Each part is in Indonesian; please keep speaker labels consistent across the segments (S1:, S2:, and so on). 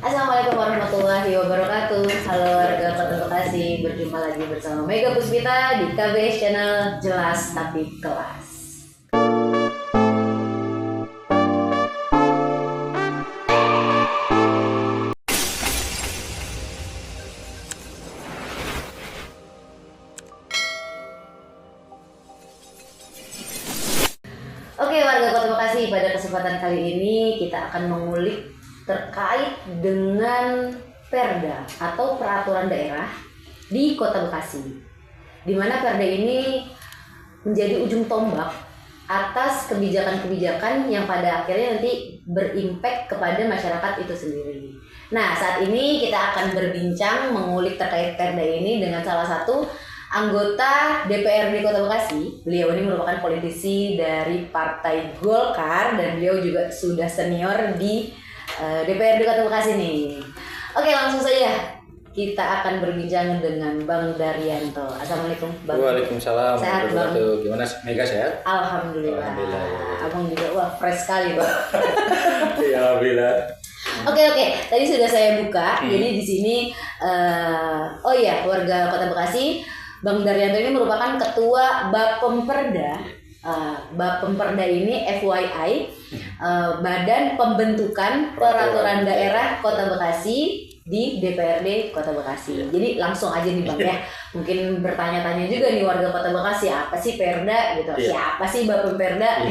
S1: Assalamualaikum warahmatullahi wabarakatuh. Halo warga Kota Bekasi, berjumpa lagi bersama Mega Puspita di KBS Channel Jelas Tapi Kelas. Oke warga Kota Bekasi, pada kesempatan kali ini kita akan mengulik terkait dengan Perda atau peraturan daerah di Kota Bekasi, di mana Perda ini menjadi ujung tombak atas kebijakan-kebijakan yang pada akhirnya nanti berimpact kepada masyarakat itu sendiri. Nah, saat ini kita akan berbincang mengulik terkait Perda ini dengan salah satu anggota DPRD Kota Bekasi. Beliau ini merupakan politisi dari Partai Golkar dan beliau juga sudah senior di DPRD Kota Bekasi nih. Oke, langsung saja kita akan berbincang dengan Bang Daryanto. Assalamualaikum Bang.
S2: Waalaikumsalam.
S1: Sehat Bang?
S2: Gimana? Mega sehat?
S1: Alhamdulillah.
S2: Alhamdulillah.
S1: Abang juga wah fresh sekali Bang.
S2: Iya, alhamdulillah.
S1: Oke. Tadi sudah saya buka. Jadi di sini warga Kota Bekasi, Bang Daryanto ini merupakan ketua Bapemperda. Bapemperda ini FYI Badan Pembentukan Peraturan Daerah Kota Bekasi di DPRD Kota Bekasi. Jadi langsung aja nih Bang ya. Mungkin bertanya-tanya juga nih warga Kota Bekasi, apa sih Perda gitu? Siapa sih Bapemperda?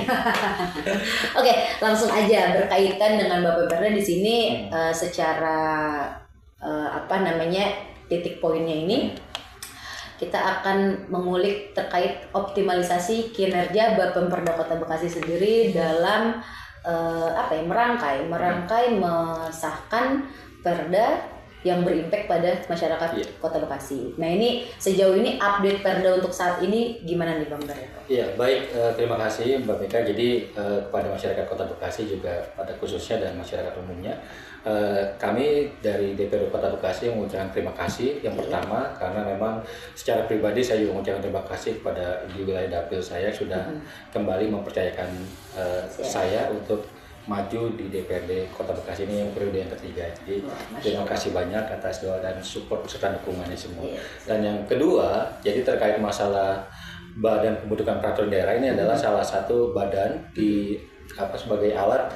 S1: Oke, langsung aja berkaitan dengan Bapemperda di sini secara titik poinnya ini. Kita akan mengulik terkait optimalisasi kinerja Bapemperda Kota Bekasi sendiri dalam merangkai mesahkan Perda yang berimpact pada masyarakat Kota Bekasi. Nah ini sejauh ini update Perda untuk saat ini gimana nih Bang Daryanto?
S2: Iya, baik, terima kasih Mbak Mega. Jadi kepada masyarakat Kota Bekasi juga pada khususnya dan masyarakat umumnya, kami dari DPRD Kota Bekasi mengucapkan terima kasih yang pertama karena memang secara pribadi saya juga mengucapkan terima kasih kepada di wilayah dapil saya sudah kembali mempercayakan saya untuk maju di DPRD Kota Bekasi ini yang periode yang ketiga. Jadi terima kasih banyak atas doa dan support serta dukungannya semua. Dan yang kedua, jadi terkait masalah Badan Pembentukan Peraturan Daerah ini adalah salah satu badan sebagai alat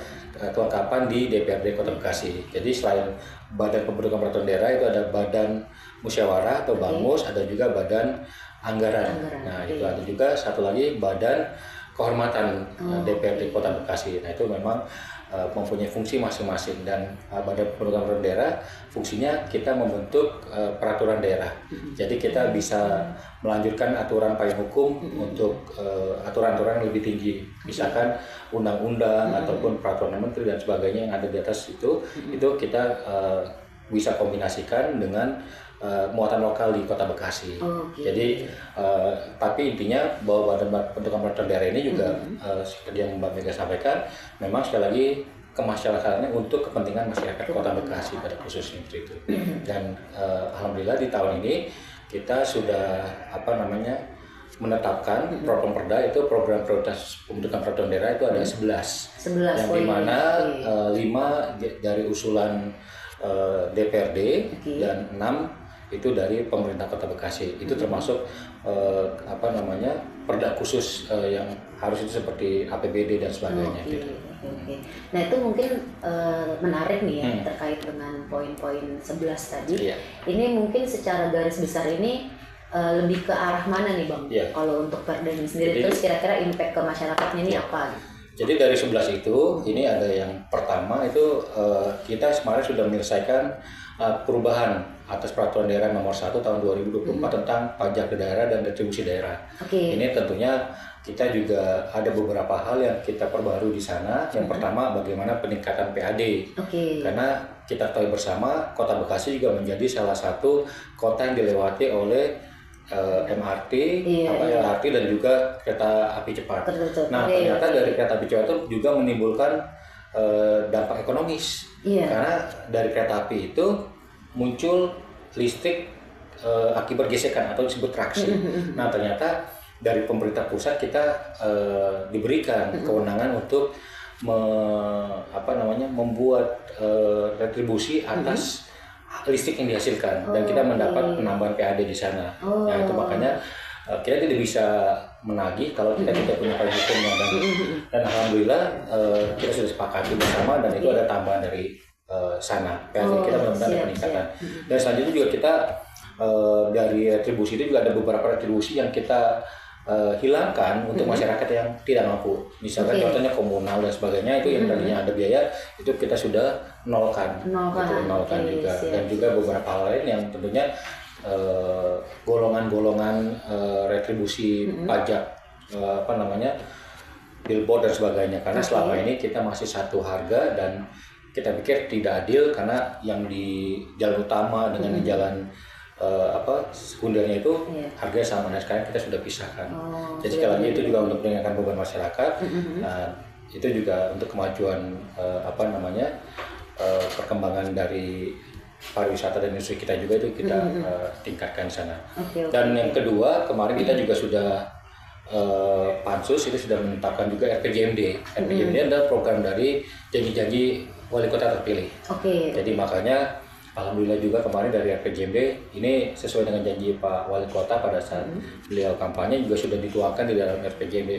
S2: kelengkapan di DPRD Kota Bekasi. Jadi selain Badan Pembentukan Peraturan Daerah itu ada Badan Musyawarah atau Bamus, ada juga Badan Anggaran. Nah, itu ada juga satu lagi Badan Kehormatan DPRD Kota Bekasi. Nah, itu memang mempunyai fungsi masing-masing dan Badan Pembentukan Peraturan Daerah fungsinya kita membentuk peraturan daerah. Jadi kita bisa melanjutkan aturan payung hukum untuk aturan-aturan yang lebih tinggi, misalkan undang-undang ataupun peraturan menteri dan sebagainya yang ada di atas itu kita bisa kombinasikan dengan muatan lokal di Kota Bekasi. Jadi tapi intinya bahwa Badan Pembentukan Peraturan Daerah ini juga seperti yang Mbak Mega sampaikan, memang sekali lagi kemasyarakatan untuk kepentingan masyarakat Kota Bekasi pada khususnya itu. Dan alhamdulillah di tahun ini kita sudah menetapkan program Perda itu program prioritas pembentukan peraturan daerah itu ada 11 yang dimana 5 dari usulan DPRD dan 6 itu dari pemerintah Kota Bekasi. Itu termasuk perda khusus yang harus itu seperti APBD dan sebagainya.
S1: Oke. Nah itu mungkin menarik nih ya terkait dengan poin-poin 11 tadi. Ini mungkin secara garis besar ini lebih ke arah mana nih Bang? Kalau untuk Perda ini sendiri, terus kira-kira impact ke masyarakatnya ini apa?
S2: Jadi dari 11 itu, ini ada yang pertama itu kita kemarin sudah menyelesaikan perubahan atas Peraturan Daerah Nomor 1 Tahun 2024 tentang pajak daerah dan retribusi daerah. Ini tentunya kita juga ada beberapa hal yang kita perbarui di sana. Yang pertama bagaimana peningkatan PAD. Karena kita tahu bersama Kota Bekasi juga menjadi salah satu kota yang dilewati oleh MRT, LRT dan juga kereta api cepat. Nah, ternyata dari kereta api cepat itu juga menimbulkan dampak ekonomis. Karena dari kereta api itu muncul listrik akibat gesekan atau disebut traksi. Nah, ternyata dari pemerintah pusat kita diberikan kewenangan untuk membuat retribusi atas listrik yang dihasilkan dan kita mendapat penambahan PAD di sana. Nah itu makanya kita tidak bisa menagih kalau kita tidak punya payung hukumnya dan alhamdulillah kita sudah sepakati bersama dan itu ada tambahan dari sana. PAD kita benar-benar ada peningkatan. Dan selanjutnya juga kita dari retribusi itu juga ada beberapa retribusi yang kita hilangkan untuk masyarakat yang tidak mampu. Misalkan contohnya komunal dan sebagainya itu yang tadinya ada biaya itu kita sudah nolkan juga dan juga beberapa hal lain yang tentunya golongan-golongan retribusi pajak billboard dan sebagainya karena selama ini kita masih satu harga dan kita pikir tidak adil karena yang di jalan utama dengan di jalan sekundernya itu harganya sama. Nah sekarang kita sudah pisahkan. Jadi sekali lagi itu juga untuk meringankan beban masyarakat. Itu juga untuk kemajuan perkembangan dari pariwisata dan industri kita juga itu kita tingkatkan di sana. Dan yang kedua kemarin kita juga sudah Pansus itu sudah menetapkan juga RPJMD. RPJMD adalah program dari janji-janji wali kota terpilih. Jadi makanya alhamdulillah juga kemarin dari RPJMD ini sesuai dengan janji Pak Wali Kota pada saat beliau kampanye juga sudah dituangkan di dalam RPJMD.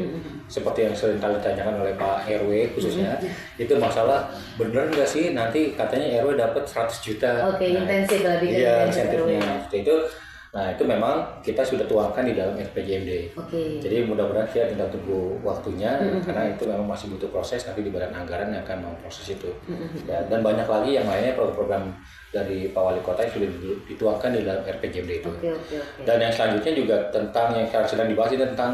S2: Seperti yang sering kali ditanyakan oleh Pak RW khususnya, itu masalah benar nggak sih nanti katanya RW dapat 100 juta.
S1: Intensif lebih ke
S2: insentifnya. Itu nah itu memang kita sudah tuangkan di dalam RPJMD. Jadi mudah-mudahan kita tinggal tunggu waktunya karena itu memang masih butuh proses nanti di badan anggaran yang akan memproses itu. Dan banyak lagi yang lainnya program-program dari Pak Wali Kota yang sudah dituangkan di dalam RPJMD itu. Dan yang selanjutnya juga tentang yang sekarang sedang dibahas ini tentang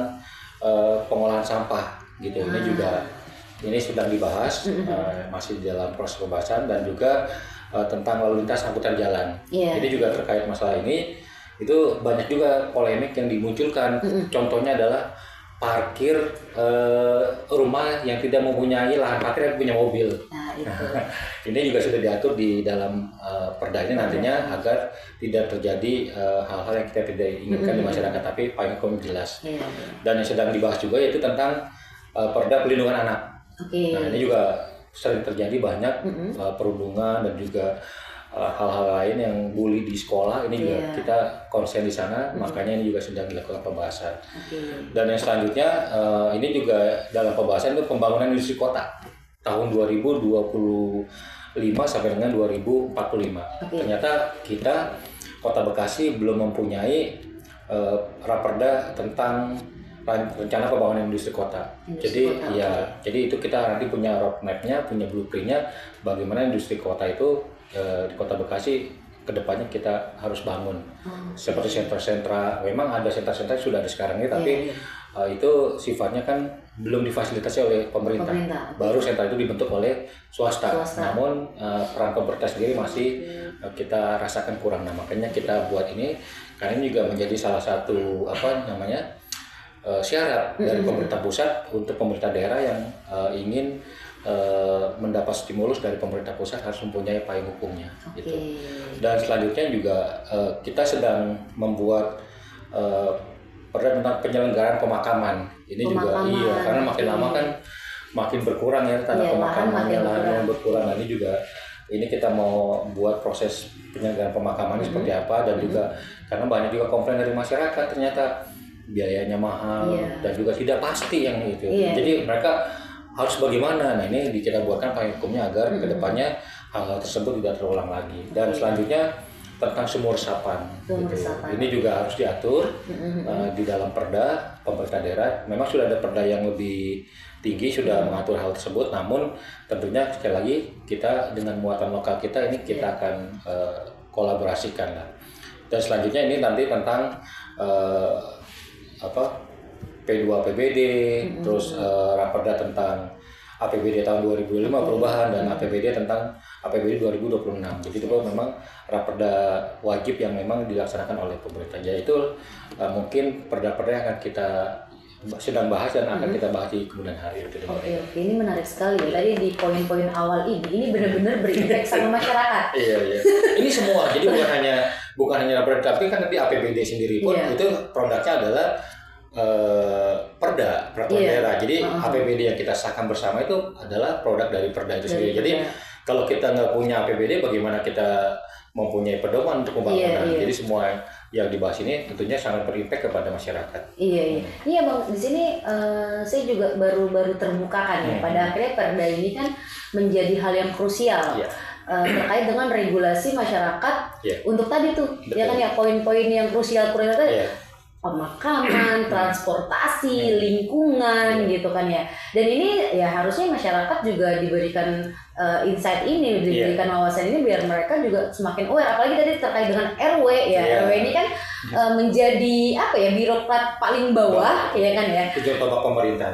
S2: pengolahan sampah gitu. Ini sedang dibahas masih dalam proses pembahasan dan juga tentang lalu lintas angkutan jalan. Ini juga terkait masalah ini. Itu banyak juga polemik yang dimunculkan. Contohnya adalah parkir rumah yang tidak mempunyai lahan parkir yang punya mobil. Ini juga sudah diatur di dalam perda ini nantinya agar tidak terjadi hal-hal yang kita tidak inginkan di masyarakat, tapi payung hukum jelas. Dan yang sedang dibahas juga yaitu tentang perda pelindungan anak. Nah ini juga sering terjadi banyak perundungan dan juga hal-hal lain yang bully di sekolah ini juga kita konsen di sana, makanya ini juga sedang dilakukan pembahasan. Dan yang selanjutnya ini juga dalam pembahasan itu pembangunan industri kota tahun 2025 sampai dengan 2045. Ternyata kita Kota Bekasi belum mempunyai raperda tentang rencana pembangunan industri kota. Jadi itu kita nanti punya roadmap-nya, punya blueprint-nya bagaimana industri kota itu di Kota Bekasi kedepannya kita harus bangun seperti sentra-sentra. Memang ada sentra-sentra sudah ada sekarang ini, tapi itu sifatnya kan belum difasilitasi oleh pemerintah. Baru sentra itu dibentuk oleh swasta. Namun peran pemerintah sendiri masih kita rasakan kurang. Nah makanya kita buat ini karena ini juga menjadi salah satu syarat dari pemerintah pusat untuk pemerintah daerah yang ingin mendapat stimulus dari pemerintah pusat harus mempunyai payung hukumnya. Gitu. Dan selanjutnya juga kita sedang membuat perda tentang penyelenggaraan pemakaman. Ini juga karena makin lama kan makin berkurang ya tanda pemakamannya, lahan berkurang. Nah, ini kita mau buat proses penyelenggaraan pemakaman seperti apa dan juga karena banyak juga komplain dari masyarakat ternyata biayanya mahal dan juga tidak pasti yang itu. Jadi mereka harus bagaimana? Nah ini kita buatkan payung hukumnya agar kedepannya hal-hal tersebut tidak terulang lagi. Dan selanjutnya tentang sumur resapan. Ini juga harus diatur di dalam perda pemerintah daerah. Memang sudah ada perda yang lebih tinggi sudah mengatur hal tersebut. Namun tentunya sekali lagi kita dengan muatan lokal kita ini kita akan kolaborasikan lah. Dan selanjutnya ini nanti tentang P2 APBD, terus raperda tentang APBD tahun 2005 perubahan dan APBD tentang APBD 2026. Jadi itu memang raperda wajib yang memang dilaksanakan oleh pemerintah. Jadi itu mungkin perda-perda yang akan kita sedang bahas dan akan kita bahas di kemudian hari.
S1: Oke, ini menarik sekali ya. Tadi di poin-poin awal ini benar-benar berimpact sama masyarakat.
S2: Iya. Ini semua. Jadi bukan hanya raperda, tapi kan nanti APBD sendiri pun itu produknya adalah peraturan daerah. Jadi APBD yang kita sahkan bersama itu adalah produk dari perda itu sendiri. Jadi kalau kita nggak punya APBD, bagaimana kita mempunyai pedoman untuk pembangunan? Jadi semua yang dibahas ini tentunya sangat berimpact kepada masyarakat.
S1: Iya Bang, di sini saya juga baru terbukakan ya. Pada akhirnya perda ini kan menjadi hal yang krusial. Terkait dengan regulasi masyarakat untuk tadi tuh. Betul. Ya kan ya, poin-poin yang krusial tadi. Pemakaman, transportasi, lingkungan gitu kan ya. Dan ini ya harusnya masyarakat juga diberikan insight ini, diberikan wawasan ini biar mereka juga semakin aware. Apalagi tadi terkait dengan RW ya. RW ini kan menjadi apa ya, birokrat paling bawah ya kan ya.
S2: Tujuan pokok pemerintah.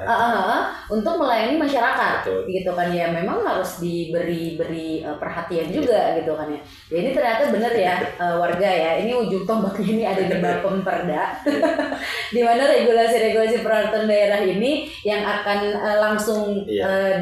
S1: Untuk melayani masyarakat. Betul. Gitu kan ya. Memang harus diberi perhatian juga gitu kan ya. Ya ini ternyata benar ya warga ya. Ini ujung tombaknya ini ada di Bapem Perda. Di mana regulasi-regulasi peraturan daerah ini yang akan langsung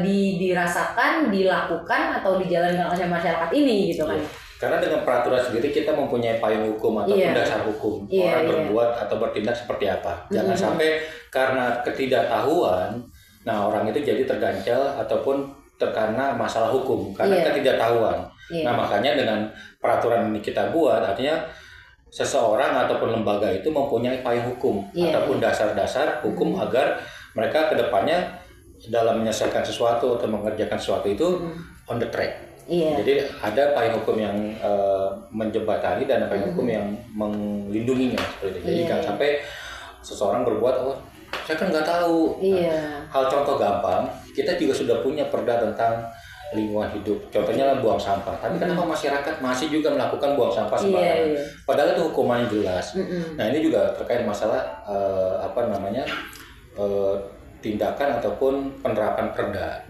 S1: dirasakan, dilakukan atau dijalankan oleh masyarakat ini gitu kan.
S2: Karena dengan peraturan sendiri kita mempunyai payung hukum ataupun dasar hukum orang berbuat atau bertindak seperti apa. Jangan sampai karena ketidaktahuan, nah orang itu jadi terganjal ataupun terkena masalah hukum karena ketidaktahuan. Nah makanya dengan peraturan ini kita buat, artinya seseorang ataupun lembaga itu mempunyai payung hukum ataupun dasar-dasar hukum agar mereka kedepannya dalam menyelesaikan sesuatu atau mengerjakan sesuatu itu on the track. Jadi ada payung hukum yang menjembatani dan payung hukum yang melindunginya seperti itu. Jadi jangan sampai seseorang berbuat, saya kan nggak tahu. Hal contoh gampang, kita juga sudah punya perda tentang lingkungan hidup. Contohnya buang sampah. Tapi kenapa masyarakat masih juga melakukan buang sampah sembarangan? Padahal itu hukumannya jelas. Nah ini juga terkait masalah tindakan ataupun penerapan perda.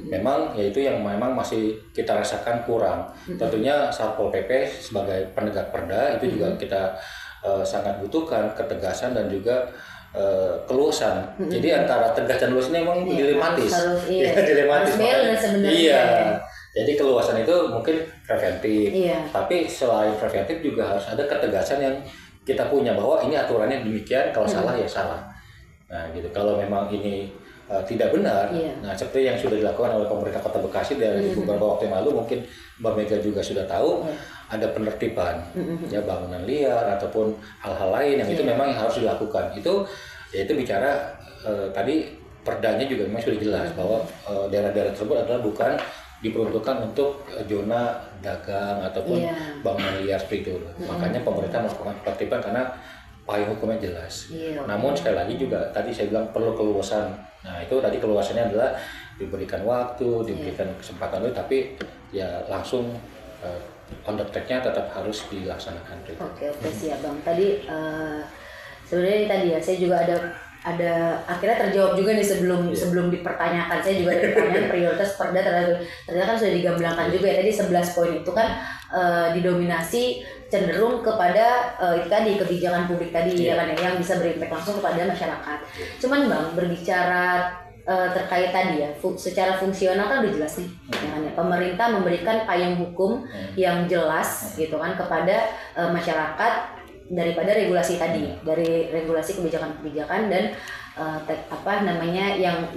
S2: Memang yaitu yang memang masih kita rasakan kurang. Tentunya Satpol PP sebagai penegak perda itu juga kita sangat butuhkan ketegasan dan juga keluasan. Jadi antara tegas dan luas ini memang dilematis. Dilematis. Jadi keluasan itu mungkin preventif. Tapi selain preventif juga harus ada ketegasan yang kita punya bahwa ini aturannya demikian, kalau salah ya salah. Nah, gitu. Kalau memang ini tidak benar, nah seperti yang sudah dilakukan oleh pemerintah Kota Bekasi dari beberapa waktu yang lalu, mungkin Mbak Mega juga sudah tahu, ada penertiban ya bangunan liar ataupun hal-hal lain yang itu memang yang harus dilakukan. Itu yaitu bicara tadi perdanya juga memang sudah jelas bahwa daerah-daerah tersebut adalah bukan diperuntukkan untuk zona dagang ataupun bangunan liar seperti itu. Makanya pemerintah melakukan penertiban karena payung hukumnya jelas. Namun sekali lagi juga tadi saya bilang perlu keluasan. Nah itu tadi keluasannya adalah diberikan waktu, diberikan kesempatan itu, tapi ya langsung on the track-nya tetap harus dilaksanakan.
S1: Oke siap Bang. Tadi sebenarnya ini tadi ya saya juga ada akhirnya terjawab juga nih sebelum dipertanyakan. Saya juga ada pertanyaan prioritas perda ternyata kan sudah digamblangkan juga ya. Tadi 11 poin itu kan didominasi cenderung kepada itu tadi kebijakan publik tadi ya kan yang bisa berimpact langsung kepada masyarakat. Cuman Bang berbicara terkait tadi ya secara fungsional kan udah jelas nih ya kan ya. Pemerintah memberikan payung hukum yang jelas gitu kan kepada masyarakat daripada regulasi tadi, dari regulasi kebijakan-kebijakan dan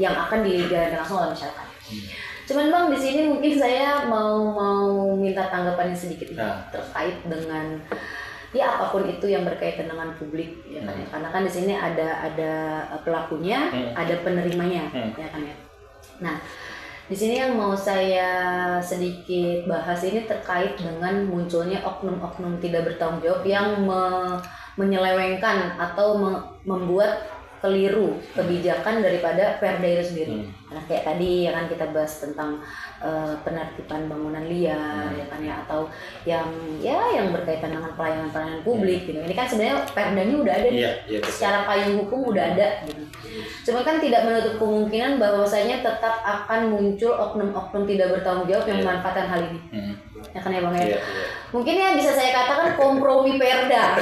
S1: yang akan dijalankan langsung oleh masyarakat. Cuman Bang di sini mungkin saya mau minta tanggapannya sedikit terkait dengan ya apapun itu yang berkaitan dengan publik ya kan ya. Karena kan di sini ada pelakunya, ada penerimanya ya kan ya. Nah, di sini yang mau saya sedikit bahas ini terkait dengan munculnya oknum-oknum tidak bertanggung jawab yang menyelewengkan atau membuat keliru kebijakan daripada perda itu sendiri. Nah, kayak tadi ya kan kita bahas tentang penertiban bangunan liar ya kan ya, atau yang berkaitan dengan pelayanan publik gitu. Ini kan sebenarnya perdanya udah ada nih. Secara payung hukum udah ada gitu. Cuma kan tidak menutup kemungkinan bahwasanya tetap akan muncul oknum-oknum tidak bertanggung jawab yang memanfaatkan hal ini. Ya kan ya Bang ya. Mungkin ya bisa saya katakan kompromi perda.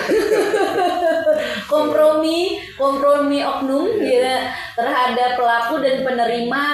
S1: kompromi oknum ya terhadap pelaku dan penerima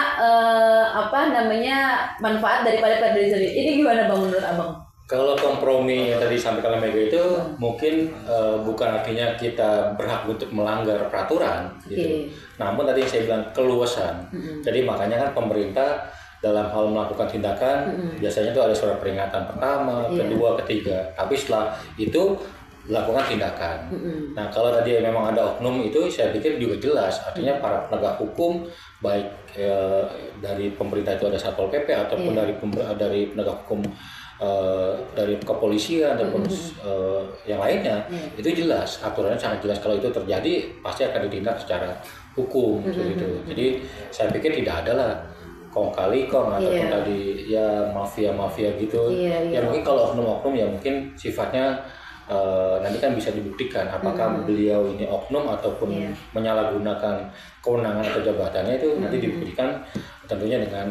S1: manfaat daripada perda itu sendiri. Ini gimana Bang menurut Abang?
S2: Kalau kompromi yang tadi disampaikan oleh Mega itu mungkin bukan artinya kita berhak untuk melanggar peraturan, gitu. Namun tadi yang saya bilang keluasan. Jadi makanya kan pemerintah dalam hal melakukan tindakan biasanya itu ada surat peringatan pertama, kedua, ketiga. Tapi setelah itu lakukan tindakan. Nah kalau tadi memang ada oknum itu saya pikir juga jelas. Artinya para penegak hukum baik dari pemerintah itu ada Satpol PP ataupun dari penegak hukum dari kepolisian ataupun yang lainnya itu jelas, aturannya sangat jelas. Kalau itu terjadi pasti akan ditindak secara hukum gitu. Jadi saya pikir tidak ada lah kong kali kong ataupun tadi ya mafia gitu. Ya mungkin kalau oknum-oknum ya mungkin sifatnya nanti kan bisa dibuktikan apakah beliau ini oknum ataupun menyalahgunakan kewenangan atau jabatannya, itu nanti dibuktikan tentunya dengan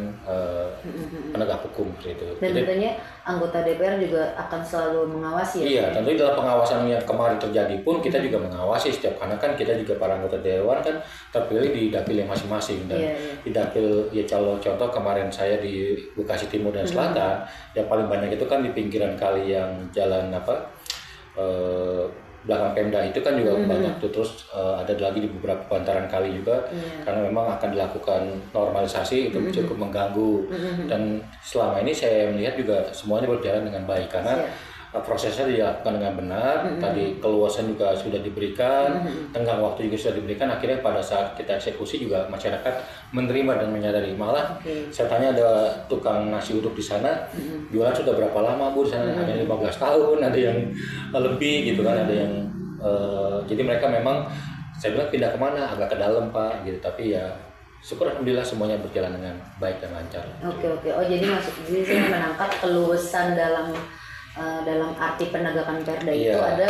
S2: penegak hukum gitu.
S1: Dan
S2: jadi,
S1: tentunya anggota DPR juga akan selalu mengawasi ya.
S2: Iya, tentunya dalam pengawasan yang kemarin terjadi pun kita juga mengawasi setiap, karena kan kita juga para anggota dewan kan terpilih di dapil yang masing-masing dan di dapil ya contoh kemarin saya di Bekasi Timur dan Selatan yang paling banyak itu kan di pinggiran kali yang jalan belakang Pemda itu kan juga banyak tuh, terus ada lagi di beberapa bantaran kali juga karena memang akan dilakukan normalisasi itu cukup mengganggu dan selama ini saya melihat juga semuanya berjalan dengan baik karena prosesnya dilakukan dengan benar, tadi keluasan juga sudah diberikan, tenggang waktu juga sudah diberikan, akhirnya pada saat kita eksekusi juga masyarakat menerima dan menyadari. Malah saya tanya ada tukang nasi uduk di sana, jualan sudah berapa lama Bu di sana? Ada yang 15 tahun, ada yang lebih gitu kan, ada yang jadi mereka memang saya bilang pindah kemana, agak ke dalam Pak gitu, tapi ya syukur alhamdulillah semuanya berjalan dengan baik dan lancar.
S1: Oke. Oh jadi jadi saya menangkap keluasan dalam arti penegakan perda itu ada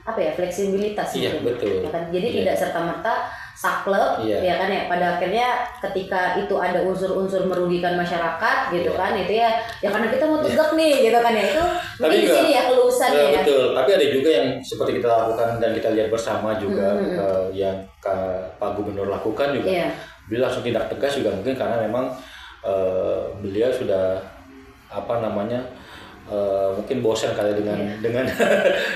S1: apa ya, fleksibilitas
S2: gitu. Betul.
S1: Ya kan? Jadi tidak serta-merta saklek ya kan ya, pada akhirnya ketika itu ada unsur-unsur merugikan masyarakat gitu kan, itu ya karena kita mau tegak nih gitu kan ya, itu mungkin di sini ya keluasannya ya.
S2: Betul, tapi ada juga yang seperti kita lakukan dan kita lihat bersama juga yang Pak Gubernur lakukan juga. Beliau langsung tindak tegas juga mungkin karena memang beliau sudah mungkin bosan kali dengan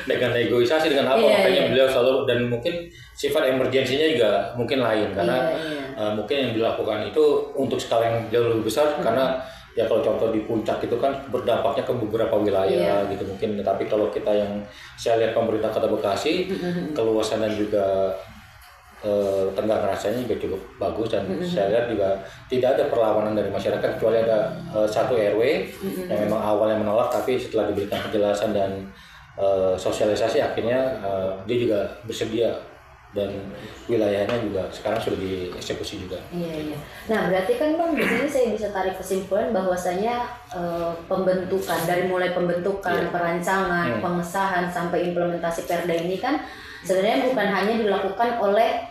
S2: negosiasi dengan makanya beliau selalu, dan mungkin sifat emergensinya juga mungkin lain karena mungkin yang dilakukan itu untuk skala yang jauh lebih besar karena ya kalau contoh di puncak itu kan berdampaknya ke beberapa wilayah gitu mungkin, tapi kalau kita yang saya lihat pemerintah Kota Bekasi keluasan dan juga tenggang rasanya juga cukup bagus dan saya lihat juga tidak ada perlawanan dari masyarakat kecuali ada satu RW yang memang awalnya menolak tapi setelah diberikan penjelasan dan sosialisasi akhirnya dia juga bersedia dan wilayahnya juga sekarang sudah dieksekusi juga.
S1: Iya. Nah berarti kan Bang di sini saya bisa tarik kesimpulan bahwasanya pembentukan dari mulai pembentukan, perancangan, pengesahan sampai implementasi Perda ini kan sebenarnya bukan hanya dilakukan oleh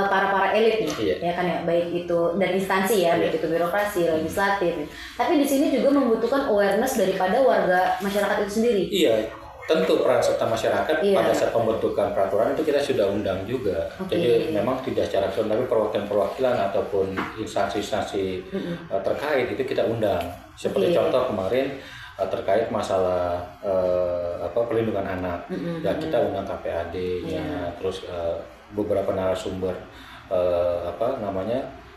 S1: para elit nih, ya kan ya, baik itu dan instansi ya, baik itu birokrasi, legislatif. Tapi di sini juga membutuhkan awareness daripada warga masyarakat itu sendiri.
S2: Iya, tentu peran serta masyarakat pada saat pembentukan peraturan itu kita sudah undang juga. Jadi memang tidak secara langsung, tapi perwakilan ataupun instansi-instansi terkait itu kita undang. Seperti contoh kemarin terkait masalah perlindungan anak, dan kita undang KPAD-nya, terus beberapa narasumber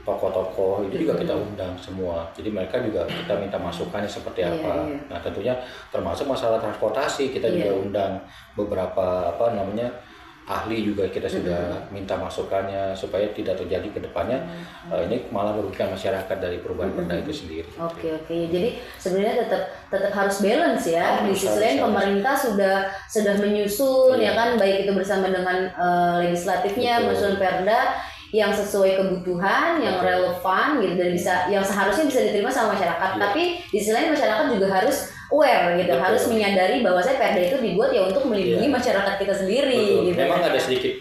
S2: tokoh-tokoh itu juga kita undang semua. Jadi mereka juga kita minta masukannya seperti apa. Nah tentunya termasuk masalah transportasi kita juga undang beberapa ahli juga kita sudah minta masukannya supaya tidak terjadi ke depannya ini malah merugikan masyarakat dari perubahan perda itu sendiri.
S1: Oke. Jadi sebenarnya tetap harus balance ya. Di sisi lain pemerintah sudah menyusun ya kan, baik itu bersama dengan legislatifnya menyusun perda yang sesuai kebutuhan, yang relevan gitu dan yang seharusnya bisa diterima sama masyarakat. Tapi di sisi lain masyarakat juga harus aware gitu, harus menyadari bahwa perda itu dibuat ya untuk melindungi masyarakat kita sendiri. Gitu.
S2: Memang ada sedikit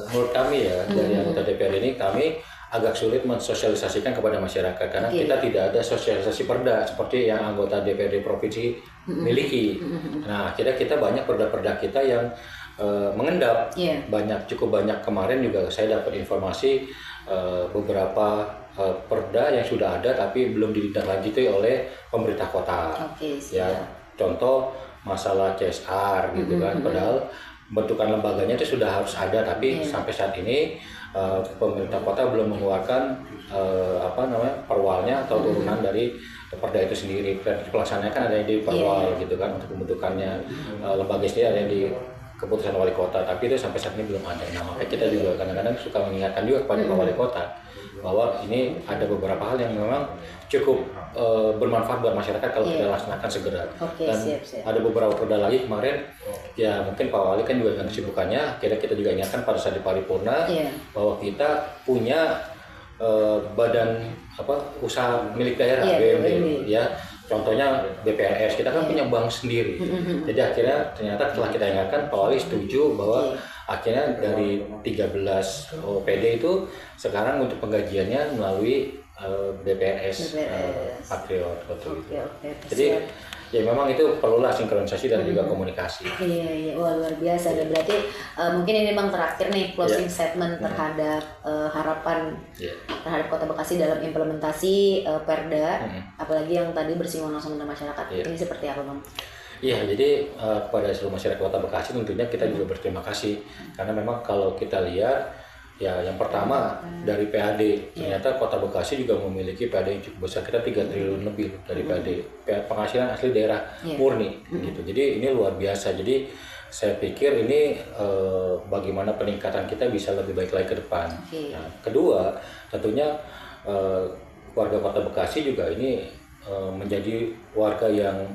S2: menurut kami ya dari anggota DPR ini, kami agak sulit mensosialisasikan kepada masyarakat karena kita tidak ada sosialisasi perda seperti yang anggota DPRD provinsi miliki. Nah akhirnya kita banyak perda-perda kita yang mengendap, cukup banyak. Kemarin juga saya dapat informasi beberapa perda yang sudah ada tapi belum ditindaklanjuti oleh pemerintah kota. contoh masalah CSR gitu kan, padahal bentukan lembaganya itu sudah harus ada, tapi sampai saat ini pemerintah kota belum mengeluarkan perwalnya atau turunan dari perda itu sendiri. Pelaksanaannya kan ada yang di perwal gitu kan, untuk pembentukannya lembaga sendiri ada yang di keputusan wali kota, tapi itu sampai saat ini belum ada. Nah, makanya kita juga kadang-kadang suka mengingatkan juga kepada Pak Wali Kota bahwa ini ada beberapa hal yang memang cukup bermanfaat buat masyarakat kalau kita laksanakan segera. Dan ada beberapa perda lagi kemarin, ya mungkin Pak Wali kan juga dengan kesibukannya, kita juga ingatkan pada saat di paripurna bahwa kita punya badan usaha milik daerah, BUMD ya. Contohnya BPRS, kita kan punya bank sendiri. Jadi akhirnya ternyata setelah kita ingatkan, Pak Wali setuju bahwa akhirnya dari 13 OPD itu sekarang untuk penggajiannya melalui BPRS Patriot. Jadi ya memang itu perlulah sinkronisasi dan juga komunikasi.
S1: Iya, wah luar biasa. Dan berarti mungkin ini Bang terakhir nih closing statement terhadap harapan terhadap Kota Bekasi dalam implementasi Perda, apalagi yang tadi bersinggungan langsung dengan masyarakat. Ini seperti apa Bang?
S2: Iya, jadi kepada seluruh masyarakat Kota Bekasi tentunya kita juga berterima kasih, karena memang kalau kita lihat ya yang pertama dari PAD, ternyata Kota Bekasi juga memiliki PAD yang cukup besar, kita 3 triliun lebih dari PAD, penghasilan asli daerah murni gitu. Jadi ini luar biasa. Jadi saya pikir ini bagaimana peningkatan kita bisa lebih baik lagi ke depan. Nah, kedua tentunya warga Kota Bekasi juga ini menjadi warga yang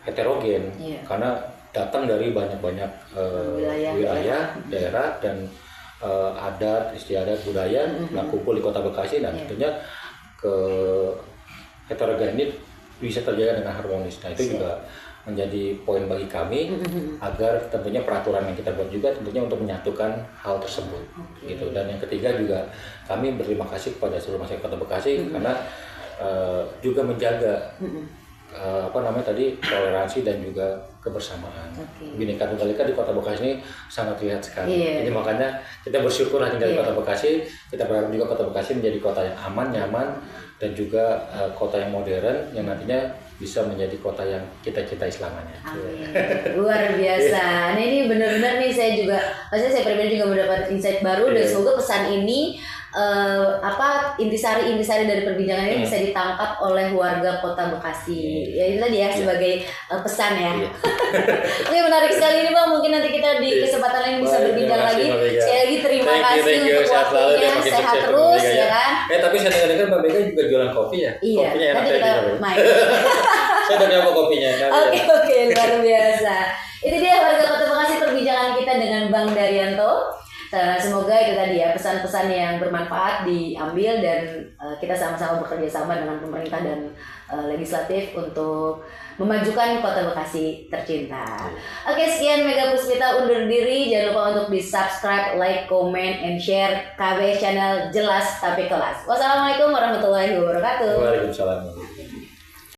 S2: heterogen karena datang dari banyak-banyak wilayah, daerah dan adat, istiadat, budaya yang kumpul di Kota Bekasi, dan tentunya ke heterogen ini bisa terjaga dengan harmonis. Nah, itu juga menjadi poin bagi kami agar tentunya peraturan yang kita buat juga tentunya untuk menyatukan hal tersebut gitu. Dan yang ketiga juga kami berterima kasih kepada seluruh masyarakat Kota Bekasi karena juga menjaga toleransi dan juga kebersamaan. Bhinneka Tunggal Ika di Kota Bekasi ini sangat terlihat sekali. Jadi makanya kita bersyukur tinggal di Kota Bekasi. Kita berharap juga Kota Bekasi menjadi kota yang aman, nyaman, dan juga kota yang modern yang nantinya bisa menjadi kota yang kita cintai selamanya.
S1: Luar biasa. Nah, ini benar-benar nih saya pribadi juga mendapat insight baru dan semoga pesan ini intisari dari perbincangan ini bisa ditangkap oleh warga Kota Bekasi. Ya itu tadi ya sebagai pesan ya. Oke, menarik sekali ini Bang. Mungkin nanti kita di kesempatan lain bisa berbincang lagi. Sekali lagi terima kasih untuk waktunya. Sehat terus ya kan.
S2: Tapi saya dengar Mbak Mega juga jualan kopi ya.
S1: Iya.
S2: Kopinya enak
S1: nanti kita main.
S2: Saya udah nyoba kopinya.
S1: Oke, luar biasa. Itu dia warga Kota Bekasi, perbincangan kita dengan Bang Daryanto. Semoga itu tadi ya pesan-pesan yang bermanfaat diambil dan kita sama-sama bekerja sama dengan pemerintah dan legislatif untuk memajukan Kota Bekasi tercinta. Oke, sekian Mega Puspita undur diri. Jangan lupa untuk di-subscribe, like, comment, and share KB channel Jelas Tapi Kelas. Wassalamualaikum warahmatullahi wabarakatuh.
S2: Waalaikumsalam.